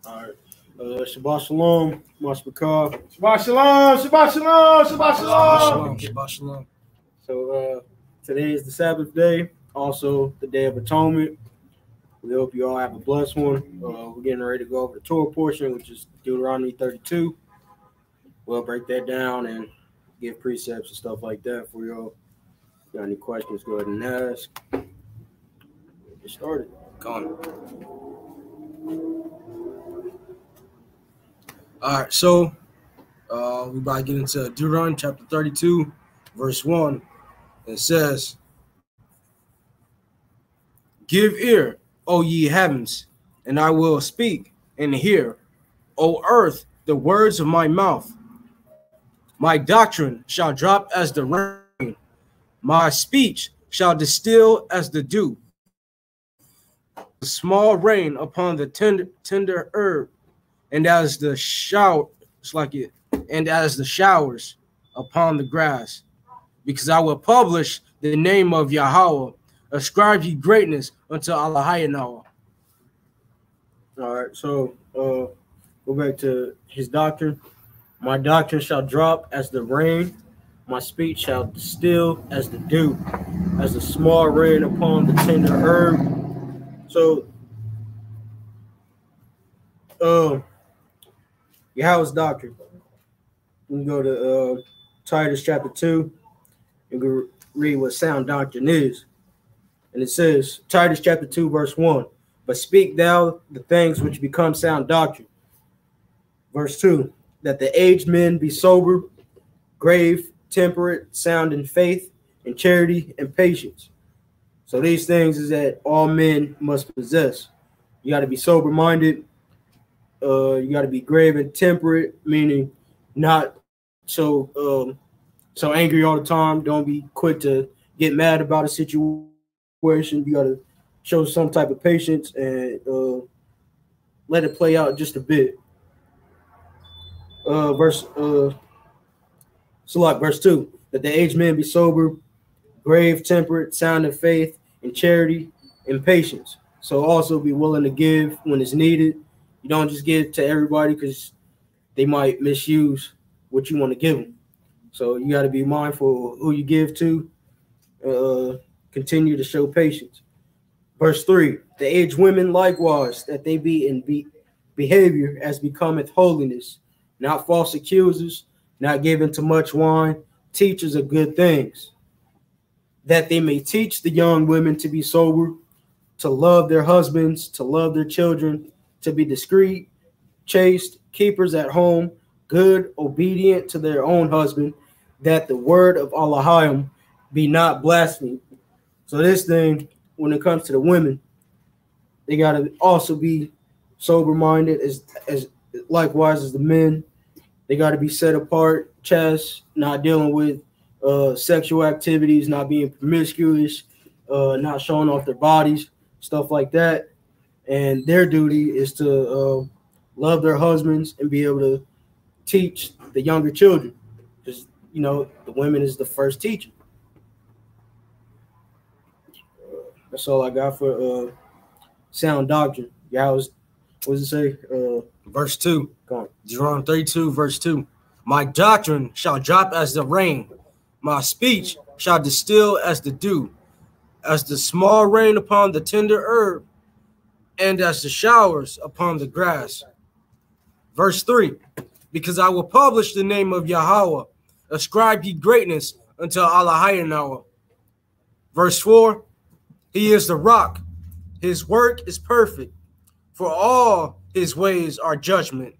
All right. Shabbat Shalom, Mashbakar. Shabbat Shalom, Shabbat Shalom, Shabbat Shalom. Shabbat Shalom. So today is the Sabbath day, also the Day of Atonement. We hope you all have a blessed one. We're getting ready to go over the Torah portion, which is Deuteronomy 32. We'll break that down and give precepts and stuff like that for y'all. If you got any questions, go ahead and ask. Get started. Go on. All right, so we about to get into Deuteronomy chapter 32, verse 1. It says, "Give ear, O ye heavens, and I will speak, and hear, O earth, the words of my mouth. My doctrine shall drop as the rain, my speech shall distill as the dew. The small rain upon the tender herb, and as the showers upon the grass. Because I will publish the name of Yahweh, ascribe ye greatness unto Allah. All right, so go back to his doctrine. My doctrine shall drop as the rain, my speech shall distill as the dew, as the small rain upon the tender herb. So, Yahweh's doctrine. We can go to Titus chapter 2 and go read what sound doctrine is. And it says, Titus chapter 2, verse 1, but speak thou the things which become sound doctrine. Verse 2, that the aged men be sober, grave, temperate, sound in faith, and charity, and patience. So these things is that all men must possess. You got to be sober-minded. You got to be grave and temperate, meaning not so angry all the time. Don't be quick to get mad about a situation. You got to show some type of patience and let it play out just a bit. Verse 2, that the aged men be sober, grave, temperate, sound in faith, and charity, and patience. So also be willing to give when it's needed. You don't just give to everybody because they might misuse what you want to give them. So you got to be mindful of who you give to. Continue to show patience. Verse 3, the aged women likewise, that they be in behavior as becometh holiness, not false accusers, not given to much wine, teachers of good things, that they may teach the young women to be sober, to love their husbands, to love their children, to be discreet, chaste, keepers at home, good, obedient to their own husband, that the word of Allah be not blasphemed. So this thing, when it comes to the women, they got to also be sober-minded as likewise as the men. They got to be set apart, chaste, not dealing with sexual activities, not being promiscuous, not showing off their bodies, stuff like that. And their duty is to love their husbands and be able to teach the younger children. Because, you know, the women is the first teacher. That's all I got for sound doctrine. Yeah, what does it say? Verse 2. Go on. Deuteronomy 32, verse 2. My doctrine shall drop as the rain, my speech shall distill as the dew, as the small rain upon the tender herb, and as the showers upon the grass. Verse 3, because I will publish the name of Yahweh, ascribe ye greatness unto Allah. Verse 4, he is the rock, his work is perfect, for all his ways are judgment.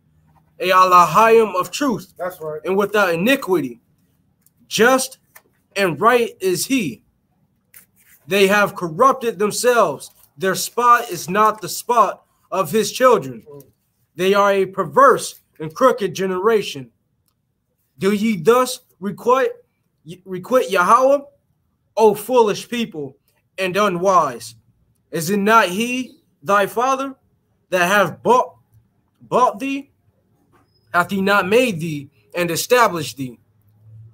A Allahayim of truth, That's right, and without iniquity, just and right is he. They have corrupted themselves. Their spot is not the spot of his children. They are a perverse and crooked generation. Do ye thus requite Yahweh, O foolish people and unwise? Is it not he, thy father, that hath bought thee? Hath he not made thee and established thee?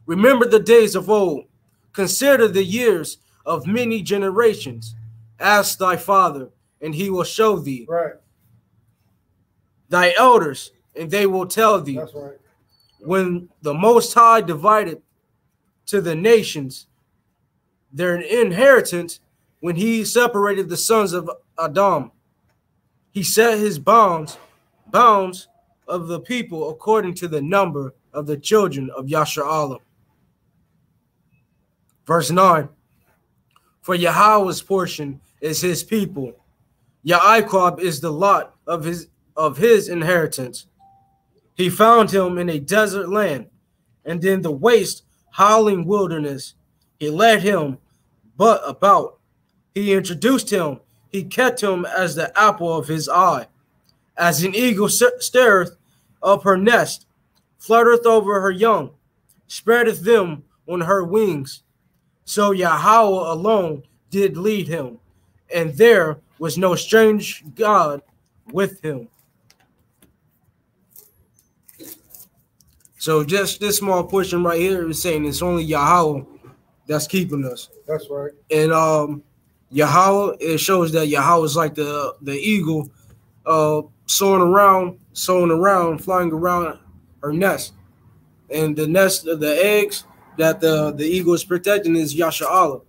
Remember the days of old. Consider the years of many generations. Ask thy father, and he will show thee. right. thy elders, and they will tell thee. That's right. When the Most High divided to the nations their inheritance, when he separated the sons of Adam, he set his bounds of the people according to the number of the children of Yashar'Allah. Verse 9, for Yahweh's portion is his people. Ya'iqab is the lot of his inheritance. He found him in a desert land, and in the waste, howling wilderness. He led him but about. He introduced him. He kept him as the apple of his eye. As an eagle stirreth up her nest, fluttereth over her young, spreadeth them on her wings. So Yahweh alone did lead him, and there was no strange God with him. So just this small portion right here is saying it's only Yahweh that's keeping us. That's right. And Yahweh, it shows that Yahweh is like the eagle, soaring around, flying around her nest. And the nest of the eggs that the eagle is protecting is Yashar'Allah.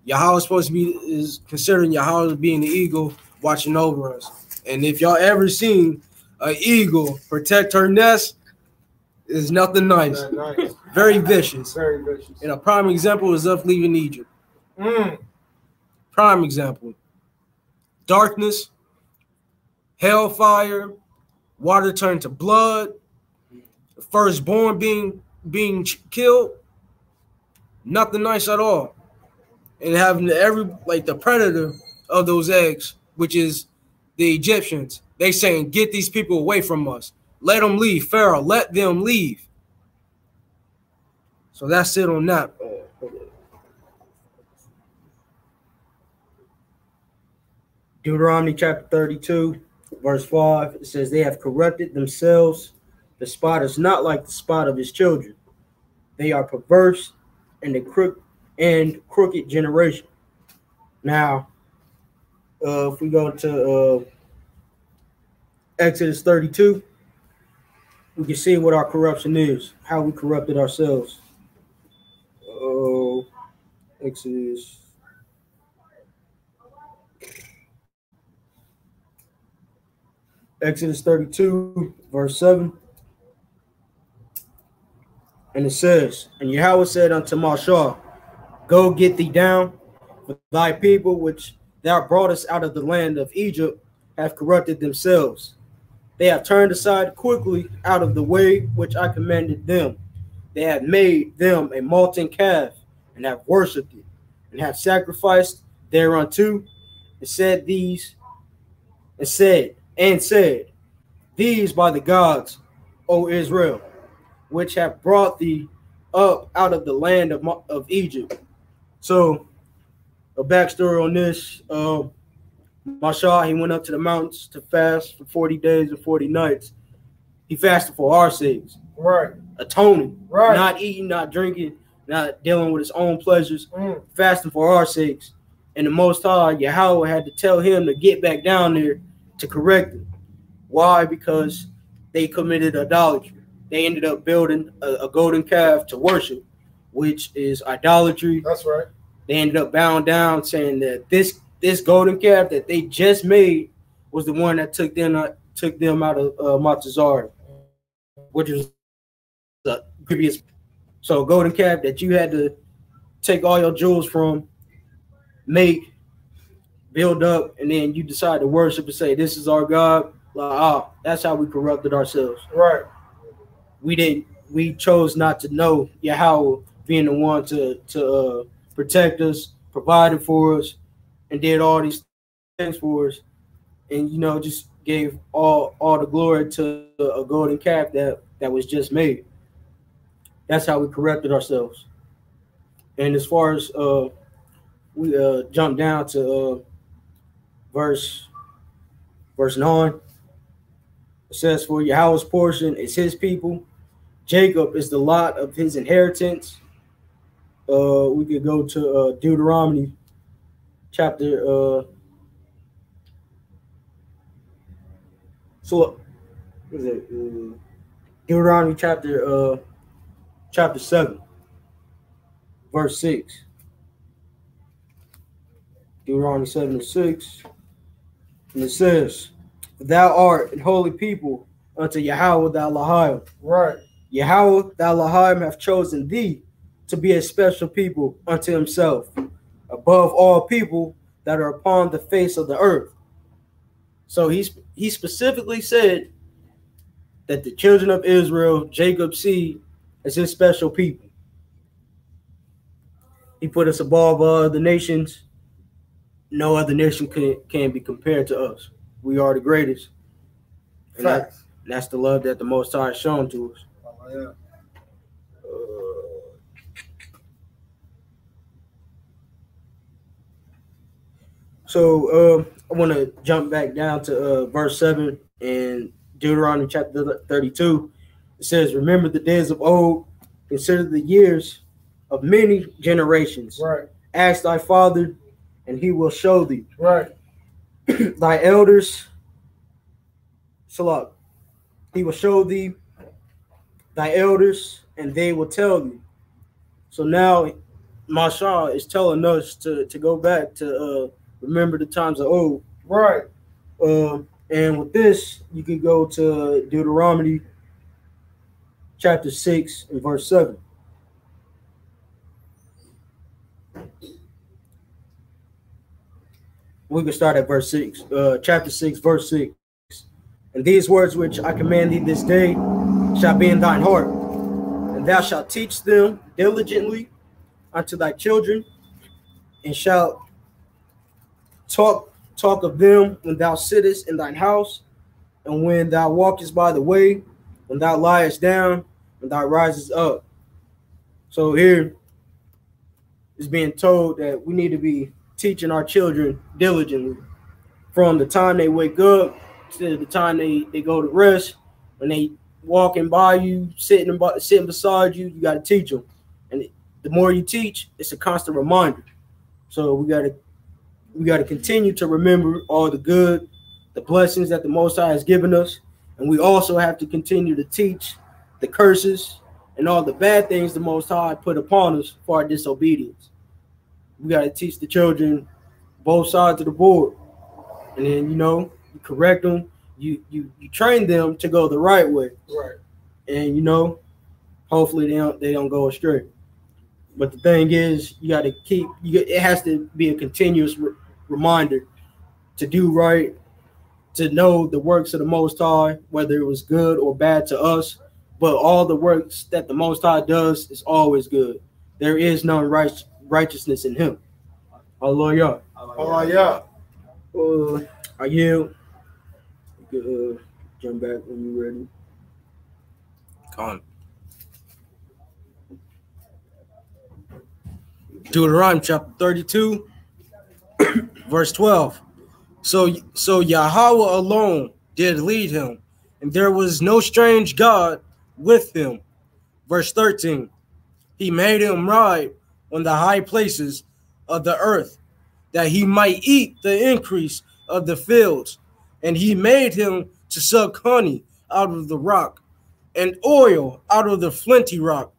Yahweh is supposed to be, is considering Yahweh being the eagle watching over us. And if y'all ever seen an eagle protect her nest, it's nothing nice. Nice. Very vicious. Very vicious. And a prime example is of leaving Egypt. Prime example. Darkness, hellfire, water turned to blood, the firstborn being killed. Nothing nice at all. And having the predator of those eggs, which is the Egyptians, they saying, get these people away from us. Let them leave. Pharaoh, let them leave. So that's it on that. Deuteronomy chapter 32, verse 5, it says, they have corrupted themselves. The spot is not like the spot of his children. They are perverse and crooked generation. Now, if we go to Exodus 32, we can see what our corruption is, how we corrupted ourselves. Exodus 32, verse 7. And it says, and Yahweh said unto Moshe, go get thee down, for thy people which thou broughtest out of the land of Egypt have corrupted themselves. They have turned aside quickly out of the way which I commanded them. They have made them a molten calf, and have worshipped it, and have sacrificed thereunto, and said, these by the gods, O Israel, which have brought thee up out of the land of Egypt. So, a backstory on this, Moshe, he went up to the mountains to fast for 40 days and 40 nights. He fasted for our sakes. Right. Atoning. Right. Not eating, not drinking, not dealing with his own pleasures. Fasting for our sakes. And the Most High, Yahweh, had to tell him to get back down there to correct it. Why? Because they committed idolatry. They ended up building a golden calf to worship, which is idolatry. That's right. They ended up bowing down, saying that this golden calf that they just made was the one that took them out of Montezari, which was the previous. So golden calf that you had to take all your jewels from, make, build up, and then you decide to worship and say, this is our God. That's how we corrupted ourselves. Right. We chose not to know Yahweh being the one to protect us, provided for us, and did all these things for us, and just gave all the glory to a golden calf that was just made. That's how we corrupted ourselves. And as far as we jump down to verse 9, it says, for Yahweh's portion is his people, Jacob is the lot of his inheritance. We could go to Deuteronomy chapter what is it? Deuteronomy chapter 7, verse 6. Deuteronomy 7 and 6. And it says, "Thou art an holy people unto Yahweh thy Elohim." Right. Yahweh thy Elohim hath chosen thee to be a special people unto himself, above all people that are upon the face of the earth. So he specifically said that the children of Israel, Jacob's seed, is his special people. He put us above all the nations. No other nation can be compared to us. We are the greatest. And that's the love that the Most High has shown to us. Oh, yeah. So I want to jump back down to verse 7 in Deuteronomy chapter 32. It says, "Remember the days of old, consider the years of many generations. Right. Ask thy father, and he will show thee. Right. Thy elders, Salah, he will show thee thy elders, and they will tell thee." So now Mashah is telling us to go back to remember the times of old. Right. And with this, you can go to Deuteronomy chapter 6 and verse 7. We can start at verse 6. Chapter 6, verse 6. "And these words which I command thee this day shall be in thine heart, and thou shalt teach them diligently unto thy children, and shalt talk of them when thou sittest in thine house, and when thou walkest by the way, when thou liest down, when thou risest up." So here is being told that we need to be teaching our children diligently from the time they wake up to the time they go to rest. When they walking by you, sitting beside you, you got to teach them. And the more you teach, it's a constant reminder. So we got to continue to remember all the good, the blessings that the Most High has given us. And we also have to continue to teach the curses and all the bad things the Most High put upon us for our disobedience. We got to teach the children both sides of the board. And then, you correct them. You train them to go the right way. Right. And, hopefully they don't go astray. But the thing is, you got to it has to be a continuous reminder to do right, to know the works of the Most High, whether it was good or bad to us. But all the works that the Most High does is always good. There is no righteousness in him. Hallelujah. Hallelujah. I yield. You could jump back when you're ready. Gone. Deuteronomy chapter 32, verse 12. So Yahweh alone did lead him, and there was no strange God with him. Verse 13. He made him ride on the high places of the earth, that he might eat the increase of the fields. And he made him to suck honey out of the rock, and oil out of the flinty rock,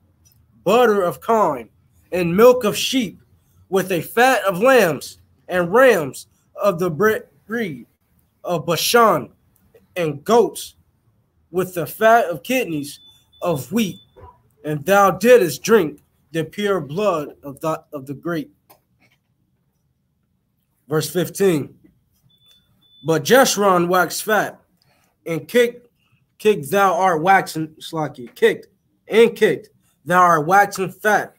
butter of kine, and milk of sheep, with a fat of lambs and rams of the breed of Bashan, and goats, with the fat of kidneys of wheat. And thou didst drink the pure blood of the grape. Verse 15. But Jeshurun waxed fat, and kicked thou art waxen, kicked, thou art waxen fat,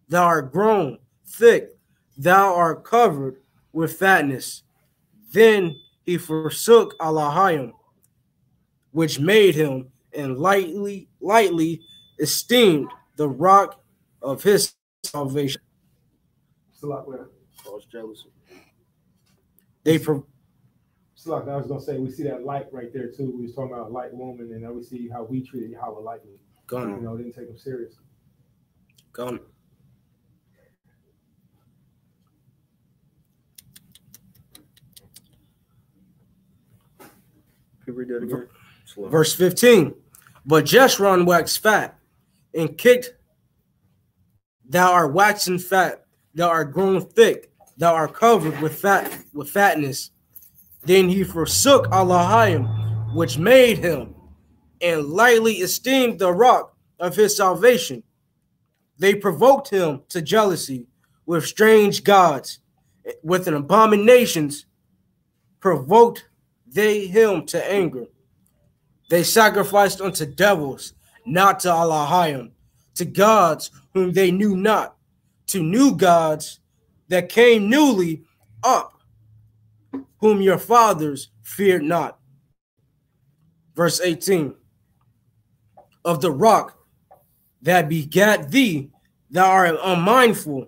thou art grown thick, thou art covered with fatness. Then he forsook Elohim, which made him, and lightly esteemed the rock of his salvation. Jealousy. They Like I was gonna say, we see that light right there too. We was talking about a light woman, and now we see how we treated Yahweh lightly. Didn't take him seriously. Gone. Can you read that again? Verse 15. But Jeshurun waxed fat and kicked. Thou art waxen fat, thou art grown thick, thou art covered with fatness. Then he forsook Allahim, which made him, and lightly esteemed the rock of his salvation. They provoked him to jealousy with strange gods, with an abominations provoked they him to anger. They sacrificed unto devils, not to Allahim, to gods whom they knew not, to new gods that came newly up, whom your fathers feared not. Verse 18. Of the rock that begat thee, thou art unmindful,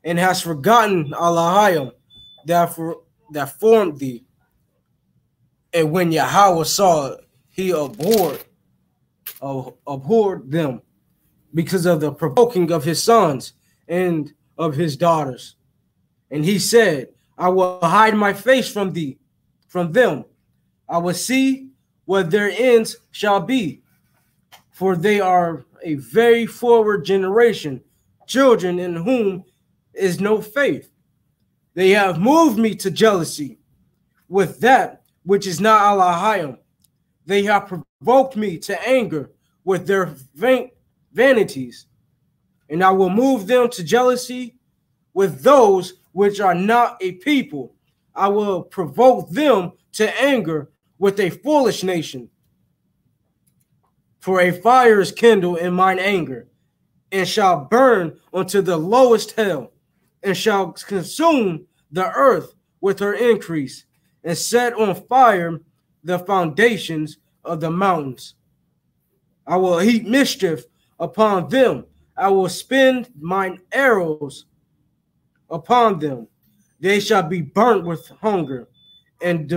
and hast forgotten Allahim that formed thee. And when Yahweh saw it, he abhorred them, because of the provoking of his sons and of his daughters. And he said, I will hide my face from thee, from them. I will see what their ends shall be. For they are a very forward generation, children in whom is no faith. They have moved me to jealousy with that which is not Allahim. They have provoked me to anger with their vanities, and I will move them to jealousy with those which are not a people. I will provoke them to anger with a foolish nation. For a fire is kindled in mine anger, and shall burn unto the lowest hell, and shall consume the earth with her increase, and set on fire the foundations of the mountains. I will heap mischief upon them. I will spend mine arrows upon them. They shall be burnt with hunger, and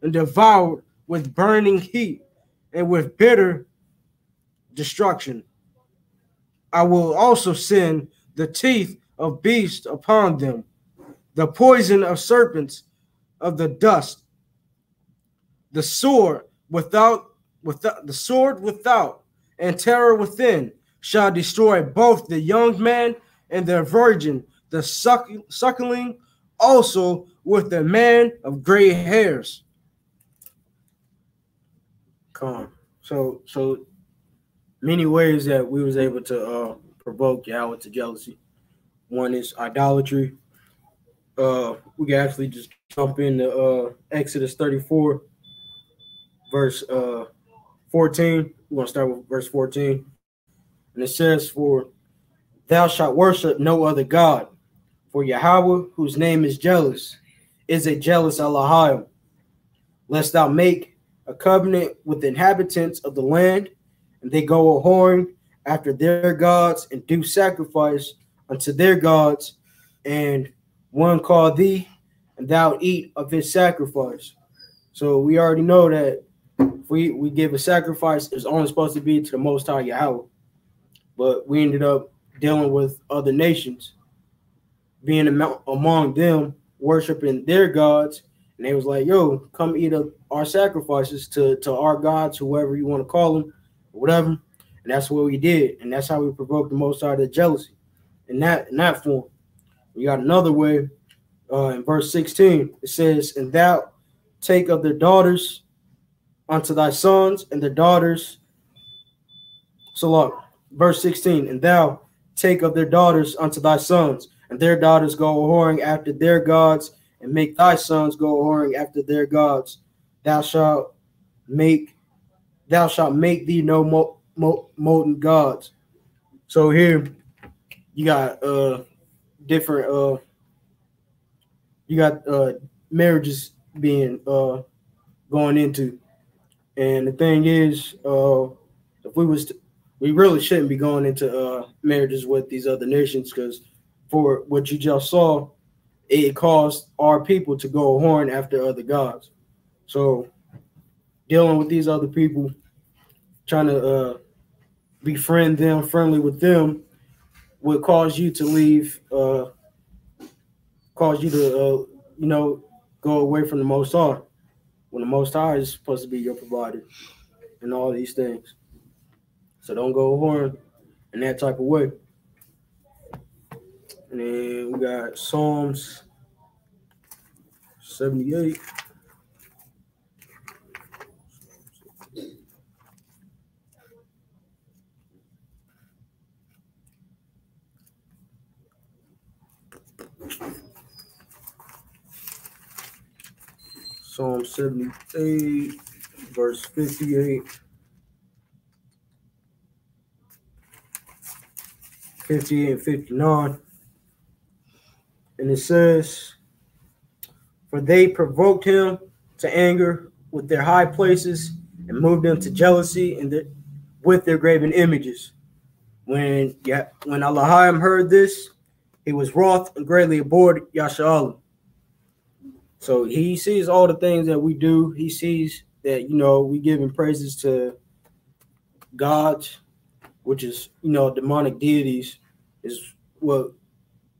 devoured with burning heat, and with bitter destruction. I will also send the teeth of beasts upon them, the poison of serpents of the dust, the sword without, and terror within shall destroy both the young man and the virgin, the suckling also with the man of gray hairs. Come. So many ways that we was able to provoke Yahweh to jealousy. One is idolatry. We can actually just jump into Exodus 34, verse 14. We're going to start with verse 14. And it says, For thou shalt worship no other God, for Yahweh, whose name is jealous, is a jealous Elohim, lest thou make a covenant with the inhabitants of the land, and they go a-whoring after their gods, and do sacrifice unto their gods, and one call thee, and thou eat of his sacrifice. So we already know that if we give a sacrifice, it's only supposed to be to the Most High Yahweh. But we ended up dealing with other nations, being among them, worshiping their gods, and they was like, yo, come eat of our sacrifices to our gods, whoever you want to call them, or whatever. And that's what we did. And that's how we provoked the Most High to jealousy in that form. We got another way in verse 16. It says, And thou take of their daughters unto thy sons, and their daughters. So look, verse 16. And thou take of their daughters unto thy sons, and their daughters go whoring after their gods, and make thy sons go whoring after their gods. Thou shalt make thee no molten gods. So here you got different marriages being going into, and the thing is, if we really shouldn't be going into marriages with these other nations, because for what you just saw, it caused our people to go whoring after other gods. So dealing with these other people, trying to befriend them, friendly with them, would cause you to leave, cause you to, go away from the Most High, when the Most High is supposed to be your provider. and all these things. So don't go whoring in that type of way. And then we got Psalms 78. Psalm 78, verse 58. 58 and 59. And it says, for they provoked him to anger with their high places and moved him to jealousy and with their graven images. When Elohim heard this, he was wroth and greatly abhorred Yasha'Allah. So he sees all the things that we do. He sees that, we giving praises to gods, which is, demonic deities is what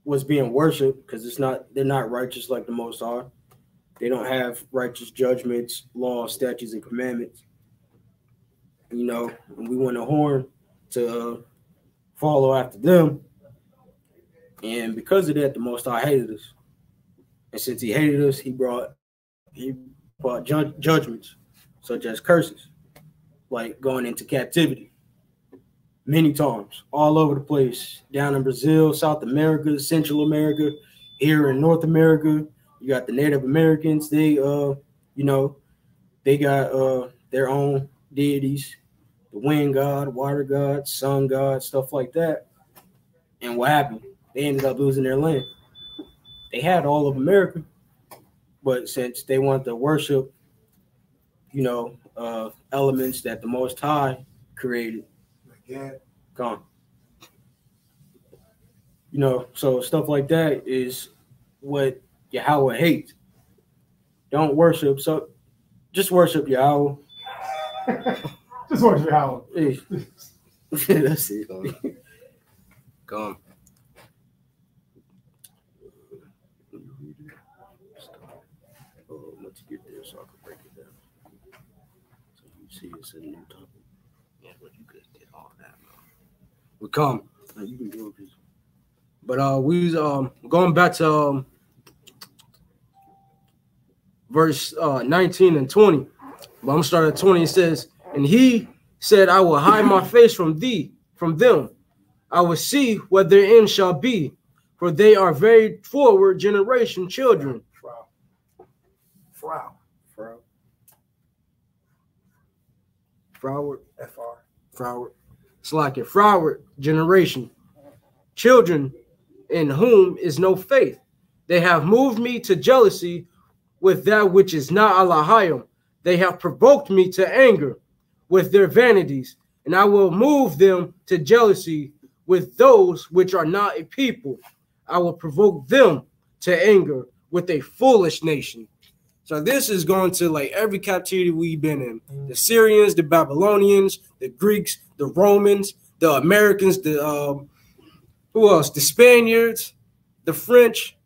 was being worshipped, because they're not righteous like the Most High. They don't have righteous judgments, laws, statutes, and commandments. And we want to horn to follow after them. And because of that, the Most High hated us. And since he hated us, he brought judgments, such as curses, like going into captivity many times, all over the place, down in Brazil, South America, Central America, here in North America. You got the Native Americans. They, they got their own deities, the wind god, water god, sun god, stuff like that. And what happened? They ended up losing their land. They had all of America, but since they wanted to worship, elements that the Most High created, gone. So stuff like that is what Yahweh hates. Don't worship. So just worship Yahweh. Just worship Yahweh. That's it. Gone. Let's get there so I can break it down. So you see it's a new topic. Yeah, but you could get all that, man. We come. You can do it. But we was going back to verse 19 and 20. But I'm gonna start at 20. It says, and he said, I will hide my face from them. I will see what their end shall be, for they are very forward generation children. Froward. It's like a froward generation. Children in whom is no faith. They have moved me to jealousy with that which is not Elohim. They have provoked me to anger with their vanities, and I will move them to jealousy with those which are not a people. I will provoke them to anger with a foolish nation. So this is going to like every captivity we've been in. The Syrians, the Babylonians, the Greeks, the Romans, the Americans, the who else? The Spaniards, the French,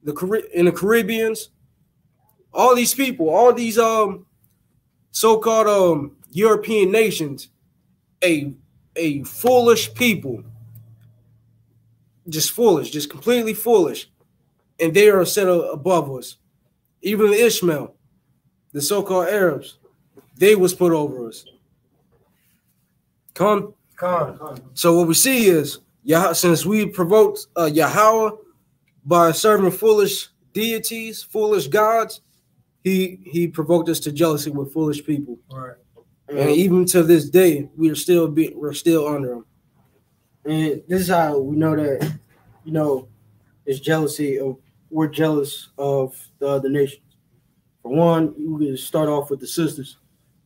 the Caribbeans. All these people, all these so-called European nations, a foolish people. Just foolish, just completely foolish. And they are set above us. Even Ishmael, the so-called Arabs, they was put over us. Come. So what we see is, since we provoked Yahweh by serving foolish deities, foolish gods, he provoked us to jealousy with foolish people. Right. And even to this day, we're still under them. And this is how we know that, it's jealousy of. We're jealous of the other nations. For one, we can start off with the sisters.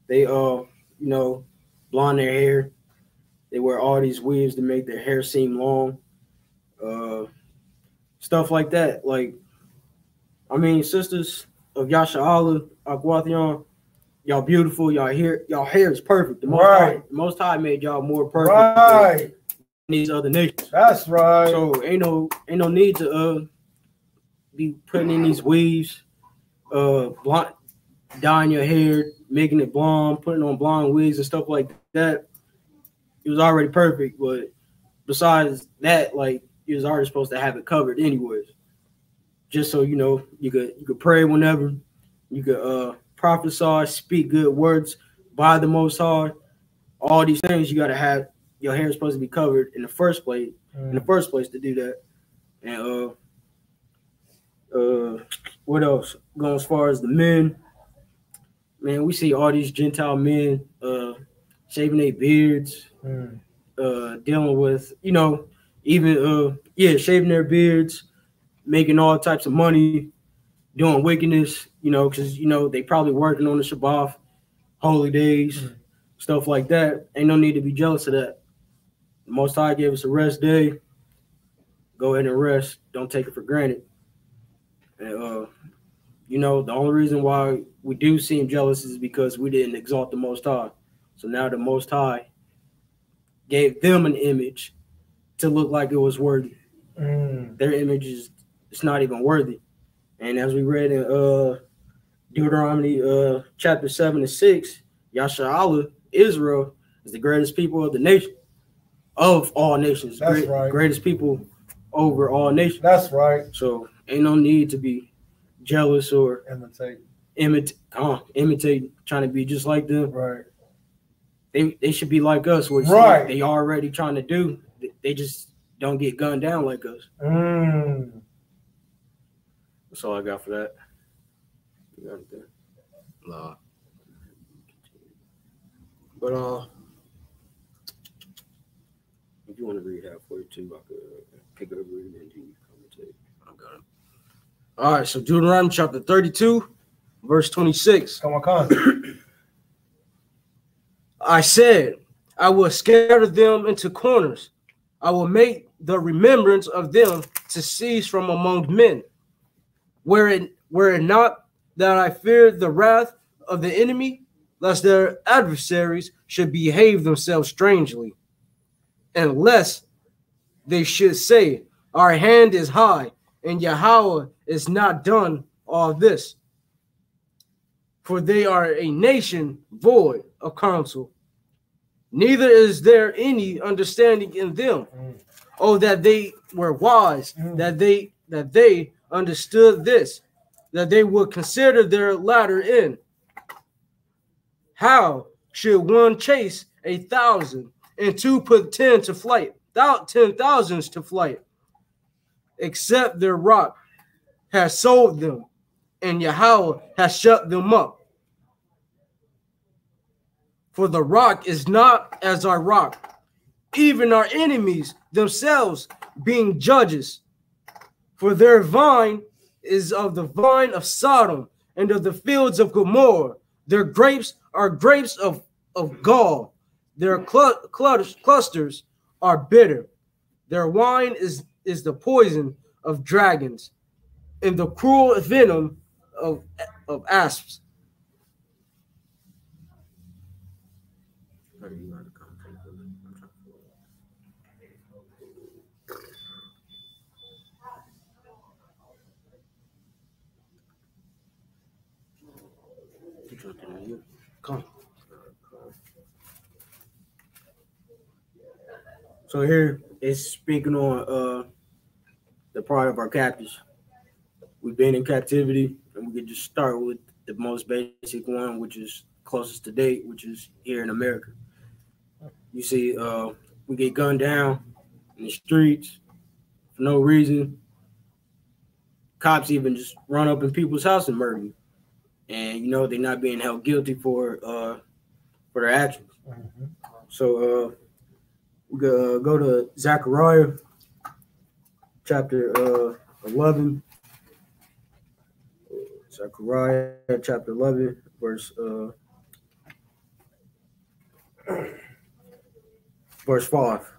They, blonde their hair. They wear all these wigs to make their hair seem long. Stuff like that. Sisters of Yasha'Allah, Akwathion, y'all beautiful. Y'all hair is perfect. The Most High made y'all more perfect than these other nations. That's right. So ain't no need to be putting in these weaves, blonde dyeing your hair, making it blonde, putting on blonde wigs and stuff like that. It was already perfect, but besides that, like, you was already supposed to have it covered anyways. Just so you know, you could pray whenever, you could prophesy, speak good words by the Most High. All these things you gotta have. Your hair is supposed to be covered in the first place. In the first place to do that. And what else? Going as far as the men, man, we see all these Gentile men shaving their beards, dealing with, you know, even shaving their beards, making all types of money, doing wickedness, you know, because you know they probably working on the Shabbat, holy days, stuff like that. Ain't no need to be jealous of that. The Most High gave us a rest day. Go ahead and rest. Don't take it for granted. And you know, the only reason why we do seem jealous is because we didn't exalt the Most High. So now the Most High gave them an image to look like it was worthy. Their image is it's not even worthy. And as we read in Deuteronomy chapter 7 and 6, Yasha'Allah, Israel, is the greatest people of the nation, of all nations. That's right. Greatest people over all nations. That's right. So ain't no need to be jealous or imitate, trying to be just like them. Right. They should be like us, which right. they already trying to do. They just don't get gunned down like us. That's all I got for that. You got anything? Nah. But if you want to read that for you too, I could pick up reading and you commentate. I got it. All right, so Deuteronomy chapter 32, verse 26. Come on. I said, I will scatter them into corners. I will make the remembrance of them to cease from among men. Were it not that I feared the wrath of the enemy, lest their adversaries should behave themselves strangely, and lest they should say, our hand is high, and Yahweh is not done all this. For they are a nation void of counsel, neither is there any understanding in them. Oh, that they were wise, that they understood this, that they would consider their latter end. How should one chase 1,000 and two put 10 to flight, 10,000s to flight, except their rock has sold them, and Yahweh has shut them up? For the rock is not as our rock, even our enemies themselves being judges. For their vine is of the vine of Sodom and of the fields of Gomorrah. Their grapes are grapes of gall. Their clusters are bitter. Their wine is the poison of dragons and the cruel venom of asps. Come. So here it's speaking on the part of our captives. We've been in captivity, and we could just start with the most basic one, which is closest to date, which is here in America. You see, we get gunned down in the streets for no reason. Cops even just run up in people's house and murder you. And you know they're not being held guilty for their actions. So we go to Zechariah chapter 11. Zechariah chapter 11, verse 5.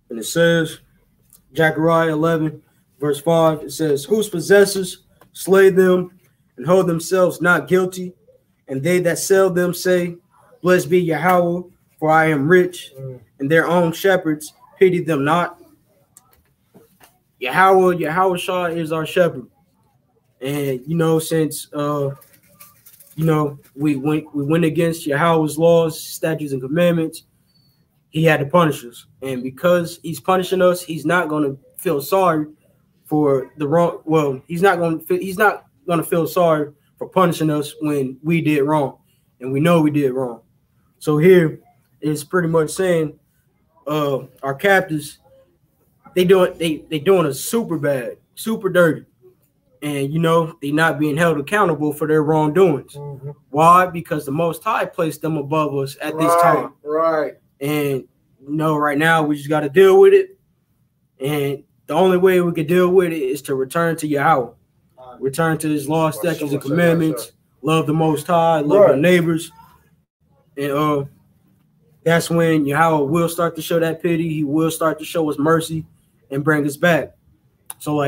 And it says, Zechariah 11, verse 5, it says, whose possessors slay them and hold themselves not guilty, and they that sell them say, blessed be Yahweh, for I am rich, and their own shepherds pity them not. Yahweh Shah is our shepherd. And since we went against Yahweh's laws, statutes, and commandments, he had to punish us. And because he's punishing us, he's not going to feel sorry for the wrong. Well, he's not going to feel sorry for punishing us when we did wrong, and we know we did wrong. So here is pretty much saying our captors, they doing us super bad, super dirty. And they're not being held accountable for their wrongdoings. Mm-hmm. Why? Because the Most High placed them above us at this time. Right. And right now we just got to deal with it. And the only way we can deal with it is to return to Yahweh, return to His law, statutes, and commandments. Love the Most High, love your neighbors, and that's when Yahweh will start to show that pity. He will start to show us mercy and bring us back. So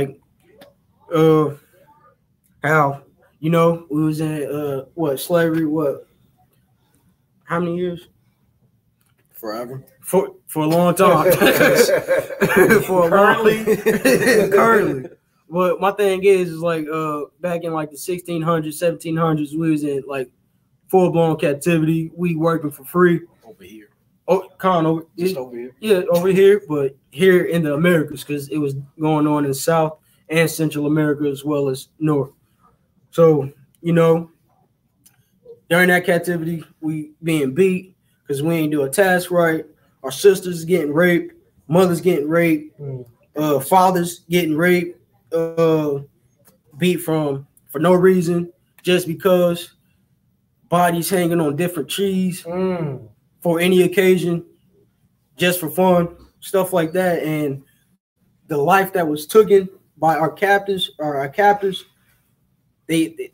how we was in slavery, how many years? Forever. For a long time. Currently. But my thing is back in the 1600s, 1700s, we was in full-blown captivity. We working for free. Over here. Oh, over here. Yeah, over here, but here in the Americas, because it was going on in South and Central America as well as North. So, during that captivity, we being beat because we ain't do a task right. Our sisters getting raped, mothers getting raped, fathers getting raped, beat for no reason, just because, bodies hanging on different trees for any occasion, just for fun, stuff like that. And the life that was taken by our captors, they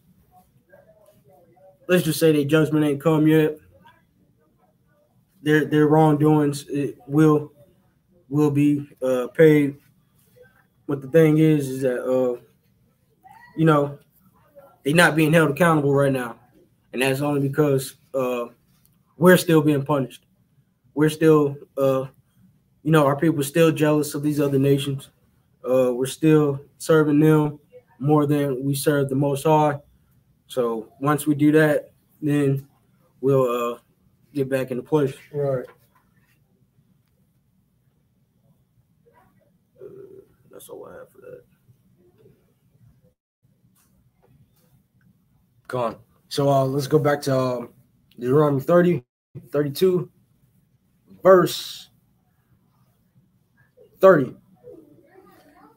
let's just say their judgment ain't come yet. Their wrongdoings will be paid. But the thing is that they're not being held accountable right now, and that's only because we're still being punished. We're still our people are still jealous of these other nations. We're still serving them more than we serve the Most High. So once we do that, then we'll get back into place. Right. That's all I have for that. Gone. So let's go back to Deuteronomy 30, 32, verse 30.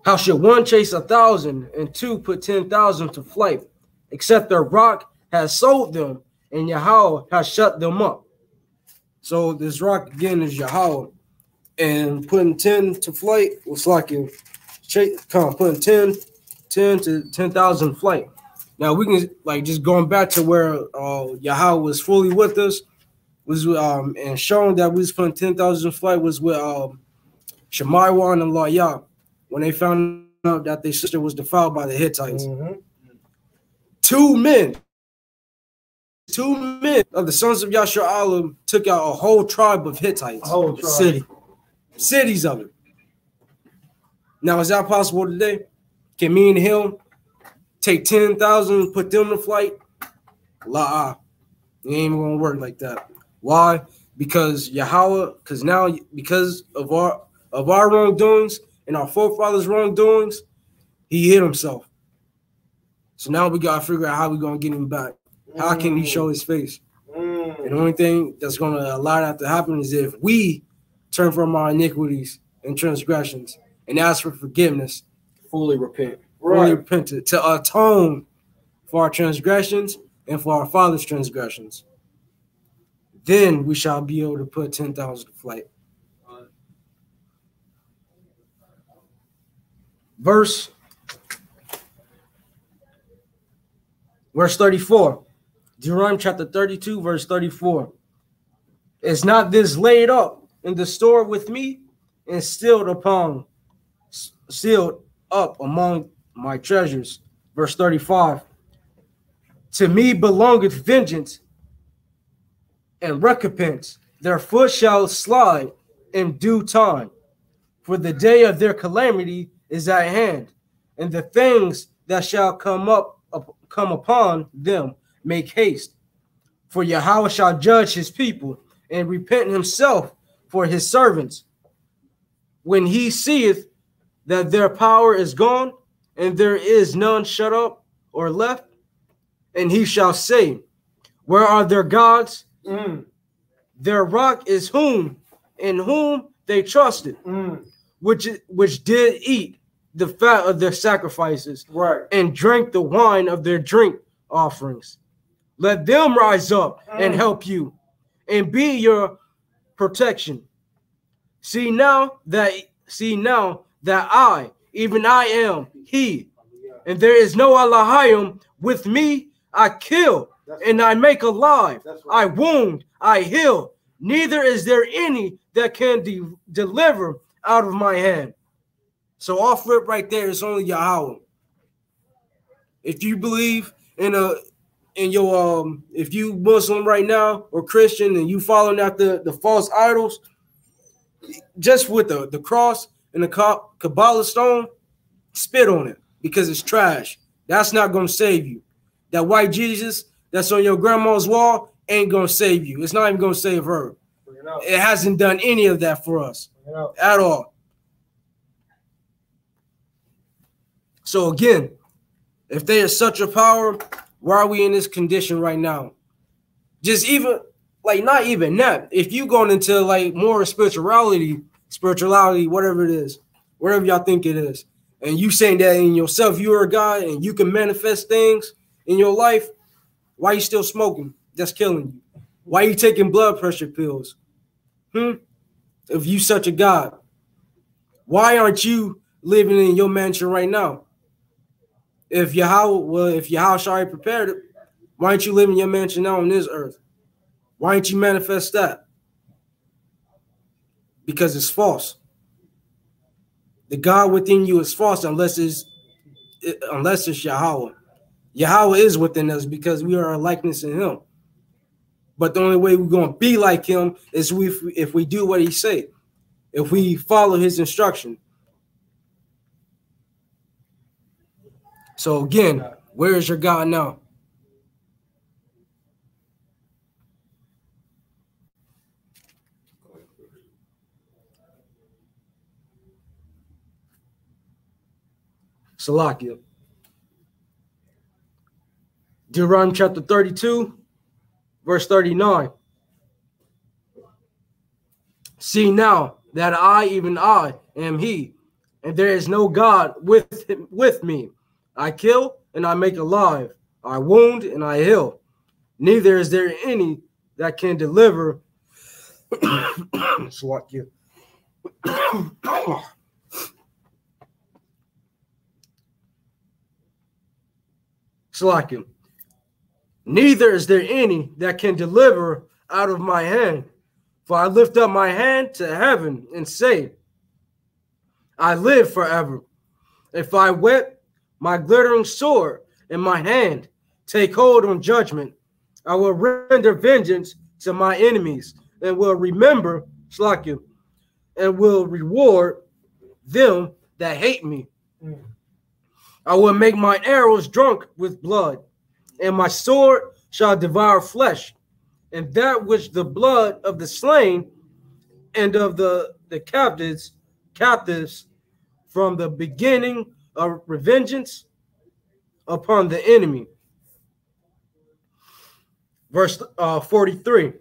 How shall one chase 1,000 and two put 10,000 to flight, except their rock has sold them and Yahweh has shut them up? So this rock again is Yahweh, and putting 10 to flight was putting 10 to 10,000 flight. Now we can just going back to where Yahweh was fully with us, was and showing that we was putting 10,000 flight was with Shemaiah and Layah, when they found out that their sister was defiled by the Hittites. Mm-hmm. Two men of the sons of Yashar'alim took out a whole tribe of Hittites. Cities of it. Now, is that possible today? Can me and him take 10,000, put them to flight? It ain't gonna work like that. Why? Because because of our wrongdoings and our forefathers' wrongdoings, he hid himself. So now we gotta figure out how we're gonna get him back. How can he show his face? And the only thing that's gonna allow that to happen is if we turn from our iniquities and transgressions and ask for forgiveness, fully repent, to atone for our transgressions and for our father's transgressions. Then we shall be able to put 10,000 to flight. Verse 34. Deuteronomy chapter 32, verse 34. Is not this laid up in the store with me and sealed up among my treasures? Verse 35. To me belongeth vengeance and recompense. Their foot shall slide in due time. For the day of their calamity is at hand, and the things that shall come upon them make haste. For Yahweh shall judge his people and repent himself for his servants, when he seeth that their power is gone, and there is none shut up or left. And he shall say, where are their gods? Their rock is whom, in whom they trusted, which did eat the fat of their sacrifices, and drank the wine of their drink offerings. Let them rise up and help you, and be your protection. See now that I, even I am he, and there is no Elohim with me. I kill and I make alive. I wound, I heal. Neither is there any that can deliver out of my hand. So off rip right there, it's only Yahweh. If you believe in if you Muslim right now or Christian and you following after the false idols, just with the cross and the Kabbalah stone, spit on it because it's trash. That's not going to save you. That white Jesus that's on your grandma's wall ain't going to save you. It's not even going to save her. It hasn't done any of that for us at all. So again, if they are such a power, why are we in this condition right now? Just even, like, not even that. If you going into, like, more spirituality, whatever it is, whatever y'all think it is, and you saying that in yourself, you're a God and you can manifest things in your life, why you still smoking? That's killing you. Why you taking blood pressure pills? If you such a God, why aren't you living in your mansion right now? If Yahweh already prepared it, why aren't you living in your mansion now on this earth? Why aren't you manifest that? Because it's false. The God within you is false unless it's Yahweh. Yahweh is within us because we are a likeness in him. But the only way we're going to be like him is if we do what he say, if we follow his instruction. So again, where is your God now? Salakia. Deuteronomy chapter 32, verse 39. See now that I, even I, am he, and there is no God with me. I kill and I make alive. I wound and I heal. Neither is there any that can deliver. Salakia. Salakia. Neither is there any that can deliver out of my hand. For I lift up my hand to heaven and say, I live forever. If I wet my glittering sword in my hand, take hold on judgment, I will render vengeance to my enemies and will remember, Salakia, and will reward them that hate me. I will make my arrows drunk with blood, and my sword shall devour flesh, and that which the blood of the slain and of the captives from the beginning of revengeance upon the enemy. Verse 43.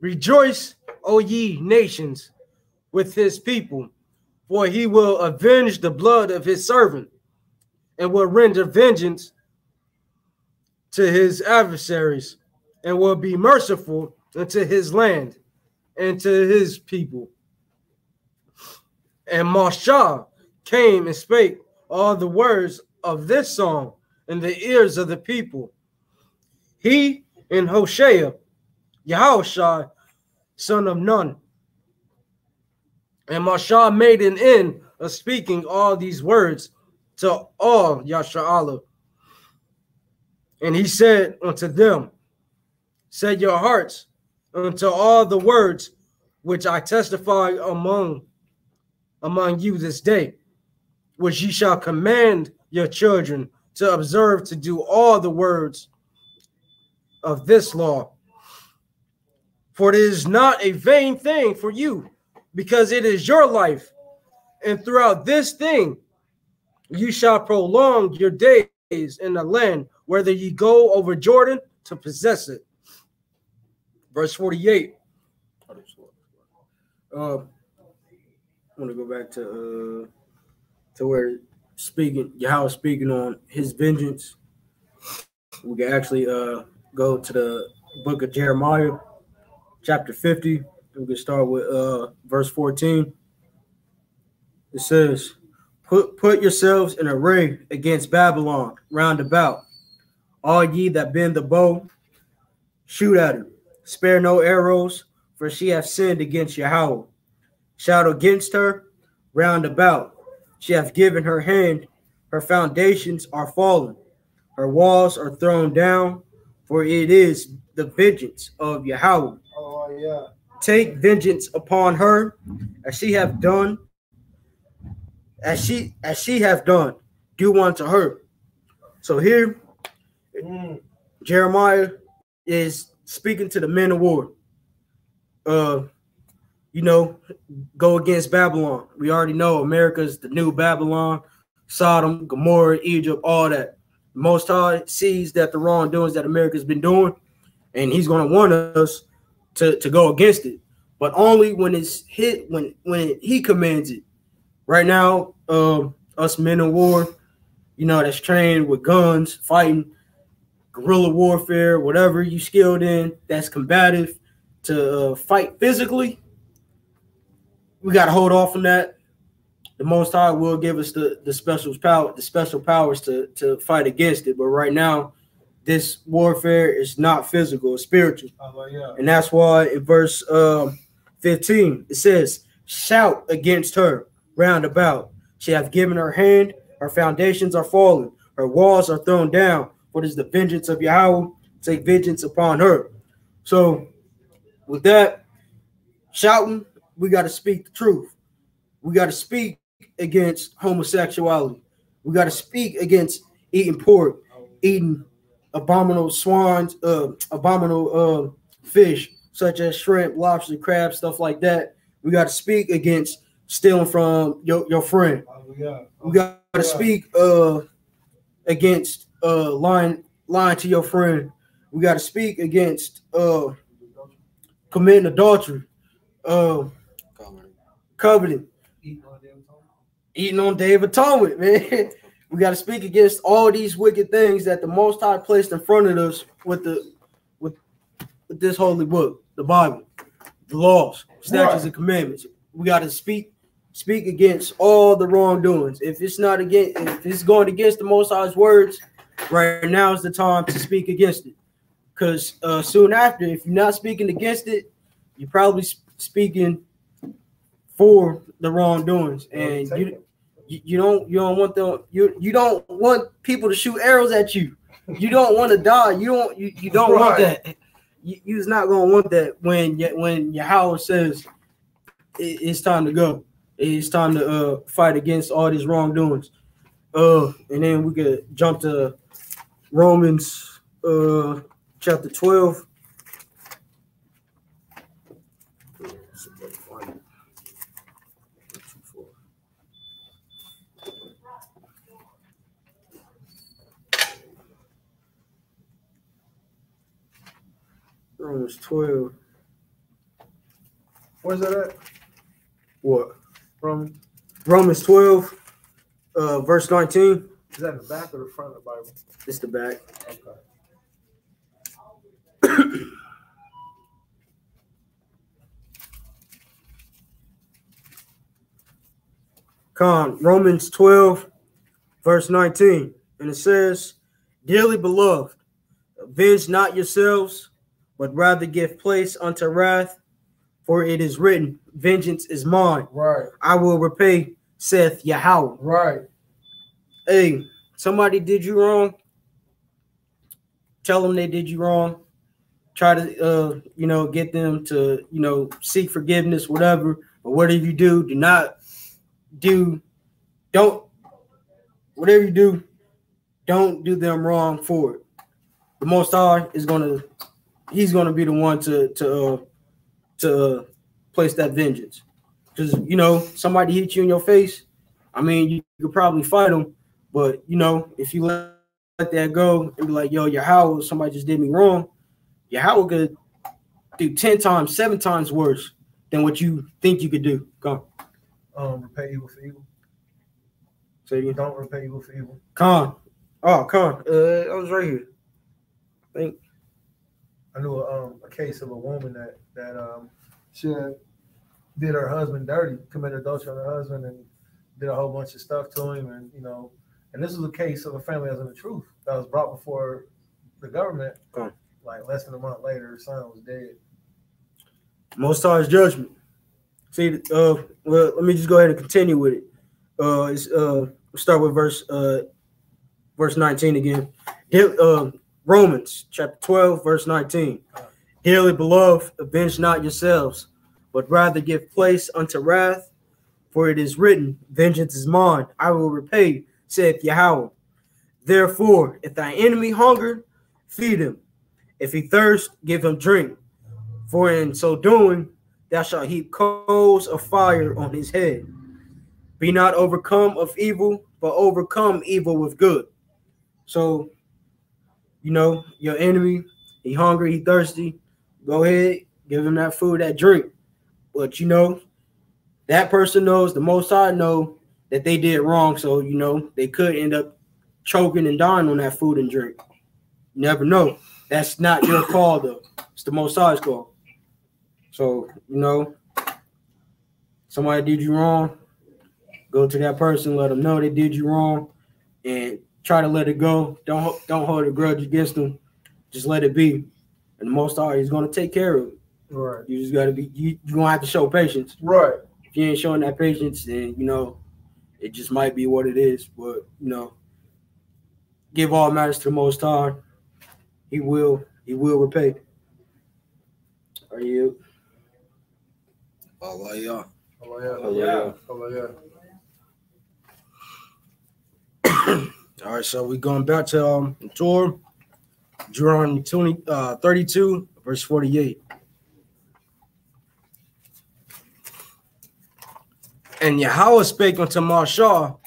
Rejoice, O ye nations, with his people, for he will avenge the blood of his servant, and will render vengeance to his adversaries, and will be merciful unto his land and to his people. And Moshe came and spake all the words of this song in the ears of the people. He and Hoshea, Yahushua, son of Nun. And Moshe made an end of speaking all these words to all Yashar'Allah. And he said unto them, set your hearts unto all the words which I testify among you this day. which ye shall command your children to observe to do all the words of this law. For it is not a vain thing for you, because it is your life. And throughout this thing, you shall prolong your days in the land, whether ye go over Jordan to possess it. Verse 48. I want to go back to where Yahweh speaking on his vengeance. We can actually go to the book of Jeremiah, chapter 50. We can start with verse 14. It says, Put yourselves in array against Babylon round about. All ye that bend the bow, shoot at her. Spare no arrows, for she hath sinned against Yahweh. Shout against her round about. She hath given her hand, her foundations are fallen, her walls are thrown down, for it is the vengeance of Yahweh. Oh, yeah. Take vengeance upon her, as she hath done, as she hath done, do unto her. So here, Jeremiah is speaking to the men of war. Go against Babylon. We already know America's the new Babylon, Sodom, Gomorrah, Egypt, all that. Most High sees that the wrongdoings that America's been doing, and he's going to warn us to go against it, but only when it's hit, when he commands it. Right now, us men of war, that's trained with guns, fighting, guerrilla warfare, whatever you skilled in, that's combative, to fight physically, we got to hold off on that. The Most High will give us the special powers to fight against it. But right now, this warfare is not physical, it's spiritual. Yeah. And that's why in verse 15, it says, shout against her round about. She hath given her hand, her foundations are fallen, her walls are thrown down. What is the vengeance of Yahweh? Take vengeance upon her. So with that, shouting, we got to speak the truth. We got to speak against homosexuality. We got to speak against eating pork, eating abominable abominable fish, such as shrimp, lobster, crab, stuff like that. We got to speak against stealing from your friend. We got to speak against lying to your friend. We got to speak against committing adultery, coveting, eating on Day of Atonement, man. We got to speak against all these wicked things that the Most High placed in front of us with this holy book, the Bible, the laws, statutes, and commandments. We got to speak against all the wrongdoings. If it's going against the Most High's words, right now is the time to speak against it. Because soon after, if you're not speaking against it, you're probably speaking for the wrongdoings, and you don't want people to shoot arrows at you. You don't want to die. You don't want that. You're not gonna want that when Yahweh says it's time to go. It's time to fight against all these wrongdoings. And then we could jump to Romans chapter 12. Romans 12. Where's that at? What? Romans 12, verse 19. Is that in the back or the front of the Bible? It's the back. Okay. Romans 12, verse 19. And it says, dearly beloved, avenge not yourselves, but rather give place unto wrath, for it is written, vengeance is mine. Right. I will repay, saith Yahweh. Right. Hey, somebody did you wrong. Tell them they did you wrong. Try to, get them to, seek forgiveness, whatever. But whatever you do, don't whatever you do, don't do them wrong for it. The Most High is he's gonna be the one to place that vengeance. Because somebody hit you in your face. I mean, you could probably fight them, but if you let that go and be like, yo, Yahweh, somebody just did me wrong, Yahweh could do 10 times, 7 times worse than what you think you could do. Go on. Repay evil for evil. So you don't repay evil for evil. Con. Oh, Con. I was right here. I think I knew a case of a woman that she did her husband dirty, committed adultery on her husband, and did a whole bunch of stuff to him, and and this was a case of a family that's in the truth that was brought before the government. Like less than a month later, her son was dead. Most High's judgment. See, well, let me just go ahead and continue with it. We'll start with verse 19 again. Romans chapter 12, verse 19. Dearly beloved, avenge not yourselves, but rather give place unto wrath, for it is written, vengeance is mine, I will repay, saith Yahweh. Therefore, if thy enemy hunger, feed him. If he thirst, give him drink. For in so doing, thou shalt heap coals of fire on his head. Be not overcome of evil, but overcome evil with good. So, your enemy, he hungry, he thirsty, go ahead, give him that food, that drink. But, that person knows, the Most High know that they did wrong. So, they could end up choking and dying on that food and drink. You never know. That's not your call, though. It's the Most High's call. So, somebody did you wrong, go to that person, let them know they did you wrong, and try to let it go. Don't hold a grudge against them. Just let it be. And the Most High is going to take care of it. Right. You just got to be, you're going to have to show patience. Right. If you ain't showing that patience, then, it just might be what it is. But, give all matters to the Most High. He will repay. Are you? Allah. All right, so we're going back to Torah, Deuteronomy 32, verse 48. And Yahweh spake unto Mashah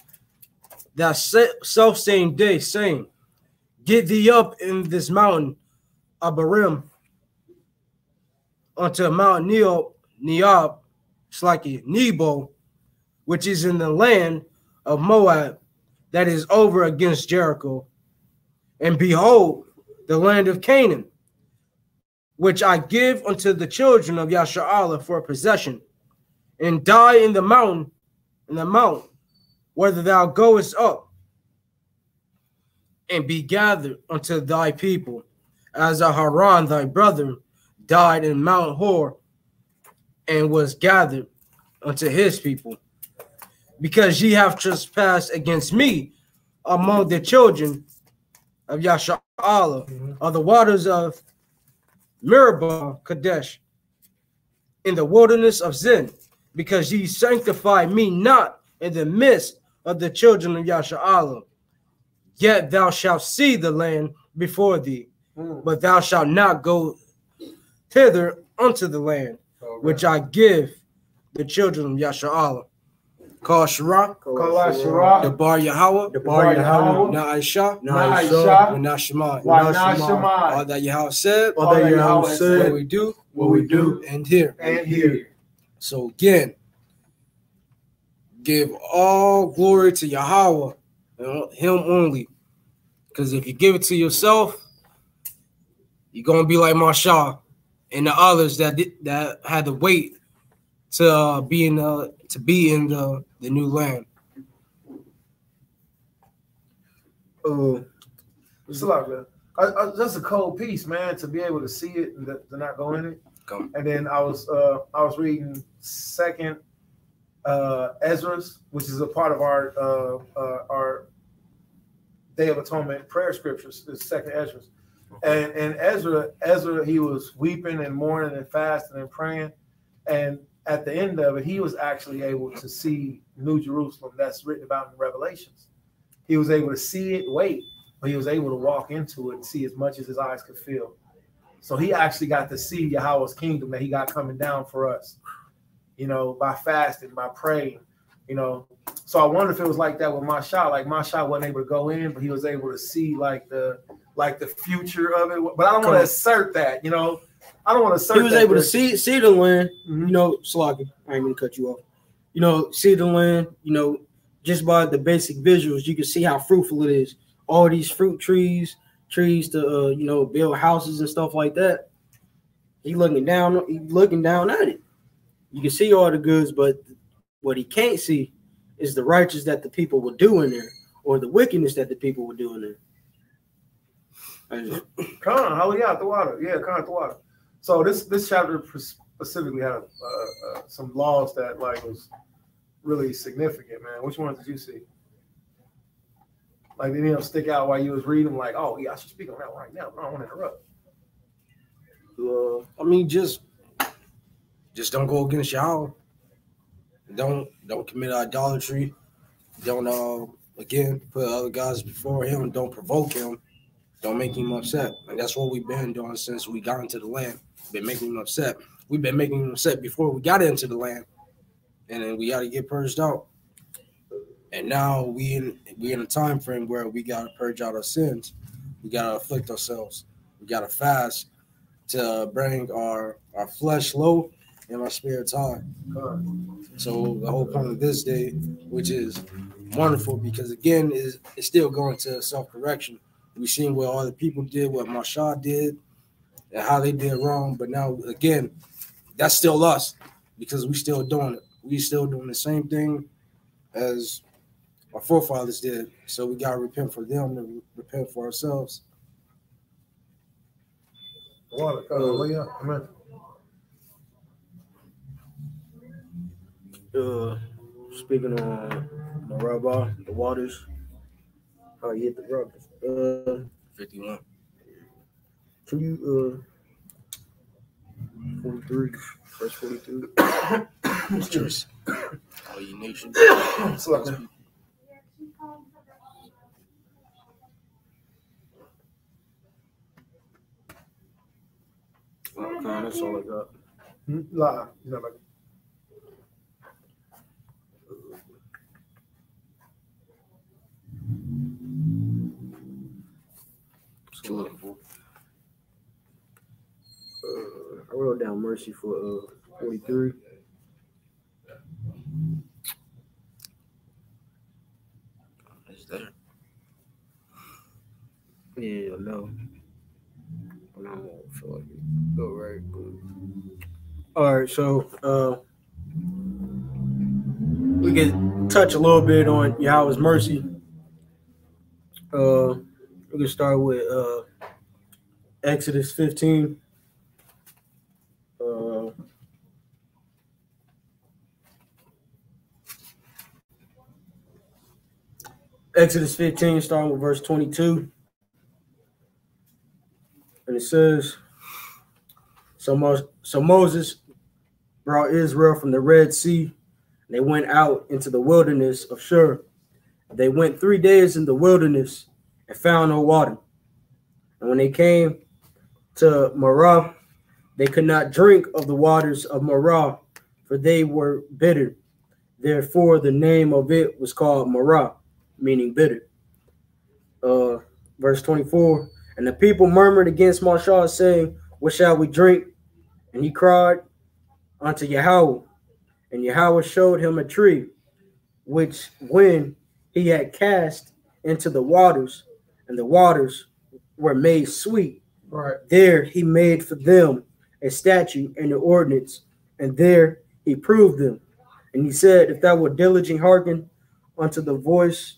that self-same day, saying, get thee up in this mountain, Abarim, unto Mount Neab, Nebo, which is in the land of Moab, that is over against Jericho. And behold, the land of Canaan, which I give unto the children of Yasha'Allah for a possession, and die in the mount, whether thou goest up, and be gathered unto thy people, as Aharon thy brother died in Mount Hor, and was gathered unto his people, because ye have trespassed against me among the children of Yasha'Allah, of the waters of Meribah Kadesh, in the wilderness of Zin, because ye sanctify me not in the midst of the children of Yasha'Allah. Yet thou shalt see the land before thee, but thou shalt not go thither unto the land, which I give the children of Yasha'Allah. Call Shirah, the Bar Yahweh, Na'isha, and Nashemai. All that Yahweh said, what we do, and here. So again, give all glory to Yahweh, him only. Because if you give it to yourself, you're gonna be like Mashah and the others that had to wait to be in the new land. It's a lot, man. Just a cold piece, man, to be able to see it and to not go in it. And then I was reading Second Ezra's, which is a part of our Day of Atonement prayer scriptures. Is Second Ezra's, and Ezra, he was weeping and mourning and fasting and praying, and at the end of it, he was actually able to see New Jerusalem that's written about in Revelations. He was able to see it, wait, but he was able to walk into it and see as much as his eyes could feel. So he actually got to see Yahweh's kingdom that he got coming down for us, you know, by fasting, by praying, you know. So I wonder if it was like that with Masha. Like Masha wasn't able to go in, but he was able to see like the future of it. But I don't want to assert that, you know. I don't want to assert. He was able to see the land, you know. Sloggy, I ain't gonna cut you off. You know, see the land, you know, just by the basic visuals, you can see how fruitful it is. All these fruit trees to you know, build houses and stuff like that. He looking down at it. You can see all the goods, but what he can't see is the righteous that the people will do in there, or the wickedness that the people will do in there. Hallelujah, out the water. Yeah, come out the water. So this chapter specifically had some laws that like was really significant, man. Which ones did you see? Like, they didn't stick out while you was reading them, like, oh, yeah, I should speak on that right now, but I don't want to interrupt. I mean, just don't go against Yahweh. Don't commit idolatry. Don't, again, put other gods before him. Don't provoke him. Don't make him upset. And that's what we've been doing since we got into the land. Been making him upset. We've been making him upset before we got into the land. And then we got to get purged out. And now we in a time frame where we got to purge out our sins. We got to afflict ourselves. We got to fast to bring our flesh low and our spirits high. So the whole point of this day, which is wonderful, because again, it's still going to self-correction. We've seen what all the people did, what Masha did, and how they did wrong. But now, again, that's still us, because we still doing it. We still doing the same thing as our forefathers did. So we got to repent for them and repent for ourselves. Amen. Speaking on the Rabbah, the waters, how you hit the rock. 51. Can you 43, verse 42? Rejoice, all ye nations. Okay, that's all I got. Lie. You know, like, I wrote down mercy for 43. It's there. Yeah, no. I don't feel like it go right. But... All right, so we can touch a little bit on Yahweh's mercy. We can start with Exodus 15. Exodus 15, starting with verse 22. And it says, So Moses brought Israel from the Red Sea, and they went out into the wilderness of Shur. They went 3 days in the wilderness and found no water. And when they came to Marah, they could not drink of the waters of Marah, for they were bitter. Therefore, the name of it was called Marah, meaning bitter. Verse 24, and the people murmured against Moshe, saying, what shall we drink? And he cried unto Yahweh, and Yahweh showed him a tree, which when he had cast into the waters, and the waters were made sweet, right. There he made for them a statute and an ordinance, and there he proved them. And he said, if thou wilt diligently hearken unto the voice,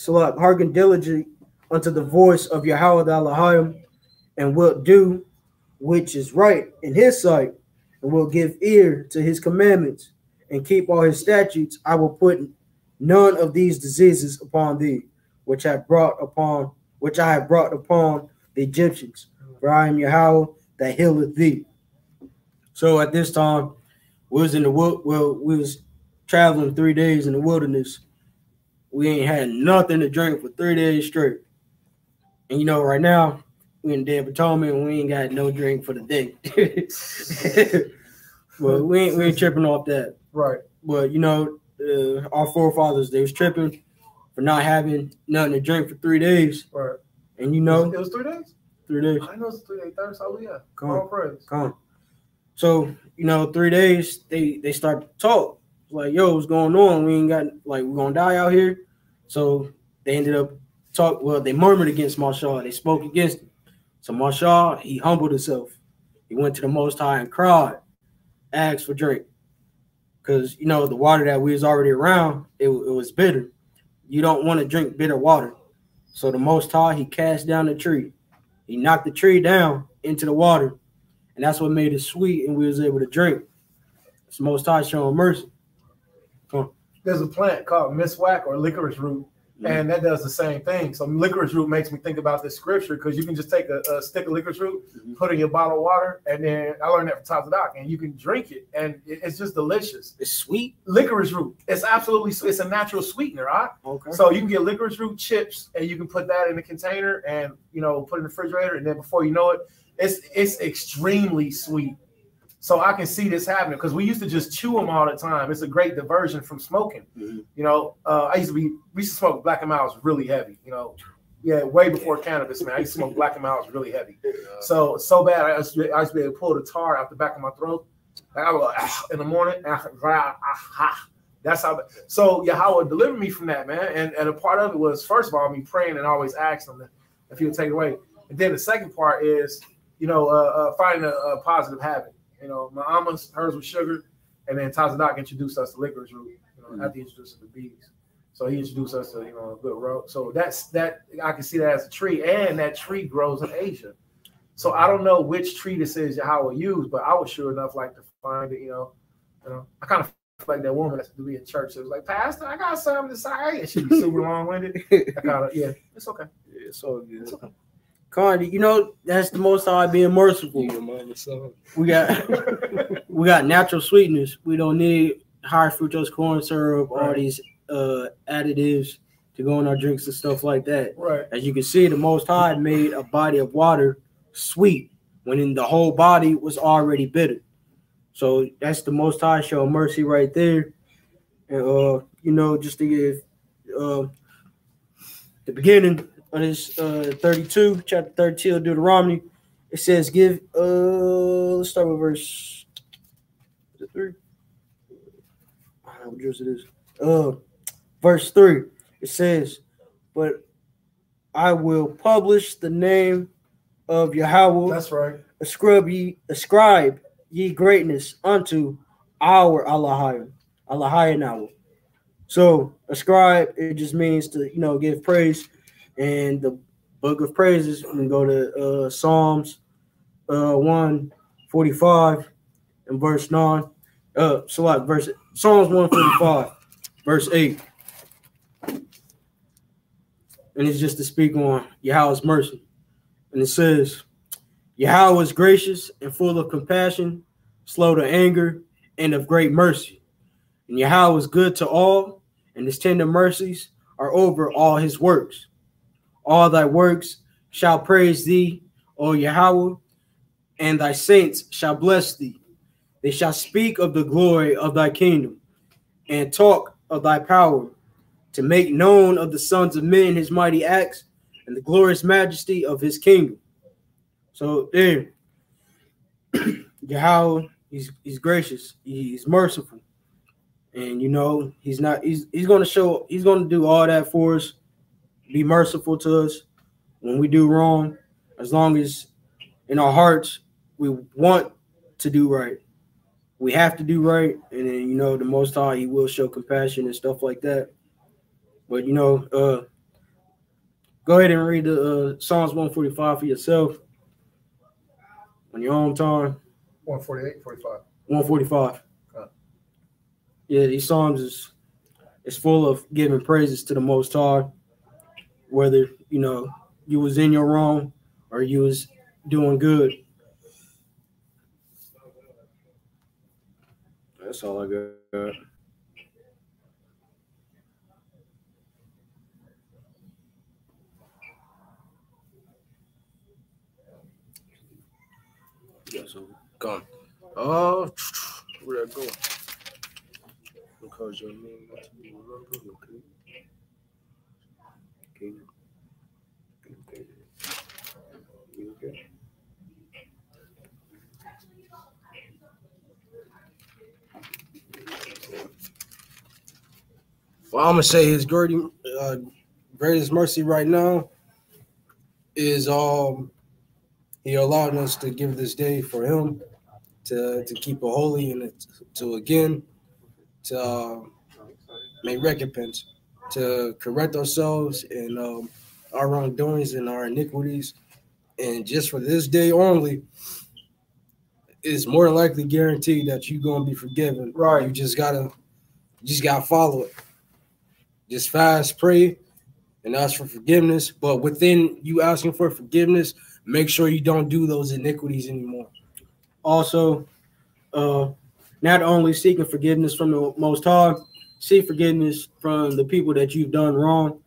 hearken diligently unto the voice of Yahweh thy Elohim, and wilt do which is right in his sight, and will give ear to his commandments, and keep all his statutes, I will put none of these diseases upon thee, which I have brought upon the Egyptians. For I am Yahweh that healeth thee. So at this time, we was traveling 3 days in the wilderness. we ain't had nothing to drink for 3 days straight. And you know, right now, we in Day of Atonement and we ain't got no drink for the day. But we ain't tripping off that. Right. But you know, our forefathers, they was tripping for not having nothing to drink for 3 days. Right. And you know, it was 3 days? 3 days. I know it's 3 days. So yeah. Come praise. on. So, you know, 3 days, they start to talk. Like, yo, what's going on? We ain't got, like, we're going to die out here. So they ended up they murmured against Marshall. They spoke against him. So Marshall, he humbled himself. He went to the Most High and cried, asked for drink. Because, you know, the water that we was already around, it was bitter. You don't want to drink bitter water. So the Most High, he cast down the tree. He knocked the tree down into the water. And that's what made it sweet, and we was able to drink. It's the Most High showing mercy. Come on. There's a plant called miswak or licorice root, and that does the same thing. So licorice root makes me think about this scripture because you can just take a stick of licorice root, put it in your bottle of water, and then I learned that from Tazadak, and you can drink it, and it's just delicious. It's sweet. Licorice root. It's absolutely sweet. It's a natural sweetener, right? Okay. So you can get licorice root chips, and you can put that in a container, and put it in the refrigerator, and then before you know it, it's extremely sweet. So I can see this happening because we used to just chew them all the time. It's a great diversion from smoking. We used to smoke Black and Milds really heavy. Way before cannabis, man. I used to smoke Black and Milds really heavy. So bad. I used to be able to pull the tar out the back of my throat. Like I would go in the morning. That's how. So Yahweh delivered me from that, man. And a part of it was, first of all, me praying and always asking him if he would take it away. And then the second part is, finding a positive habit. My almonds, hers was sugar, and then Tazadak introduced us to licorice root. After he introduced us to bees, so he introduced us to a good road. So that I can see that as a tree, and that tree grows in Asia. So I don't know which tree this is Yahweh used, but I was sure enough like to find it. I kind of feel like that woman that's to be in church. It was like, Pastor, I got something to say, and she'd be super long-winded. It's okay. Yeah, it's all good. It's okay. Connie, that's the Most High being merciful. We got natural sweeteners. We don't need high fructose corn syrup, all these additives to go in our drinks and stuff like that. Right. As you can see, the Most High made a body of water sweet when in the whole body was already bitter. So that's the Most High showing mercy right there. And just to give the beginning of this 32, chapter 32 of Deuteronomy, it says, let's start with verse 3. What verse it is? Verse 3. It says, but I will publish the name of Yahweh. That's right. Ascribe ye greatness unto our Allahayanahu. So ascribe, it just means to give praise. And the book of praises, we can go to Psalms 145 and verse 9. Psalms 145, verse 8. And it's just to speak on Yahweh's mercy. And it says, Yahweh is gracious and full of compassion, slow to anger, and of great mercy. And Yahweh is good to all, and his tender mercies are over all his works. All thy works shall praise thee, O Yahweh, and thy saints shall bless thee. They shall speak of the glory of thy kingdom and talk of thy power, to make known of the sons of men his mighty acts and the glorious majesty of his kingdom. So there, Yahweh, he's gracious, he's merciful. And he's going to do all that for us. Be merciful to us when we do wrong, as long as in our hearts we want to do right. We have to do right, and then the Most High, he will show compassion and stuff like that. But go ahead and read the Psalms 145 for yourself on your own time. 148, 45. 145. Yeah, these Psalms is full of giving praises to the Most High. Whether you was in your wrong or you was doing good. That's all I got. Where'd I go? Because your name not to be remembered. Okay. Well, I'm gonna say his greatest mercy right now is he allowed us to give this day for him to keep it holy and to make recompense, to correct ourselves and our wrongdoings and our iniquities, and just for this day only, it's more than likely guaranteed that you're gonna be forgiven. Right. You just gotta follow it. Just fast, pray, and ask for forgiveness. But within you asking for forgiveness, make sure you don't do those iniquities anymore. Also, not only seeking forgiveness from the Most High, seek forgiveness from the people that you've done wrong.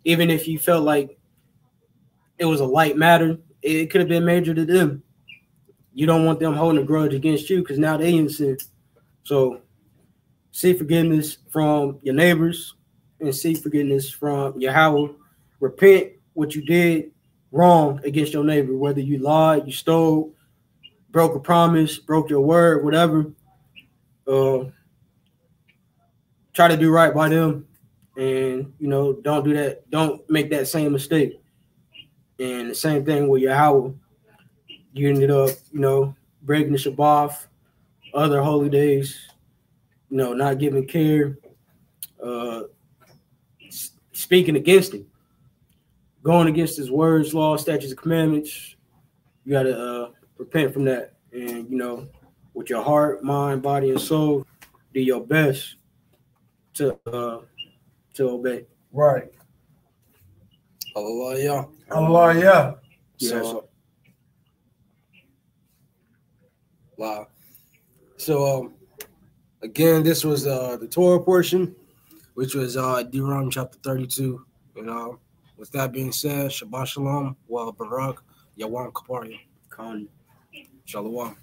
Even if you felt like it was a light matter, it could have been major to them. You don't want them holding a grudge against you because now they innocent. So seek forgiveness from your neighbors and seek forgiveness from Yahweh. Repent what you did wrong against your neighbor, whether you lied, you stole, broke a promise, broke your word, whatever. Try to do right by them, and don't do that. Don't make that same mistake. And the same thing with Yahweh. You ended up, breaking the Shabbat, other holy days, not giving care, speaking against him, going against his words, laws, statutes, and commandments. You got to repent from that. And, with your heart, mind, body, and soul, do your best to obey. Right. Hallelujah. Hallelujah. So, wow. So, again, this was the Torah portion, which was Deuteronomy chapter 32. And with that being said, Shabbat Shalom, wa Barak, Yawam Kaparia. Khan. Shalom.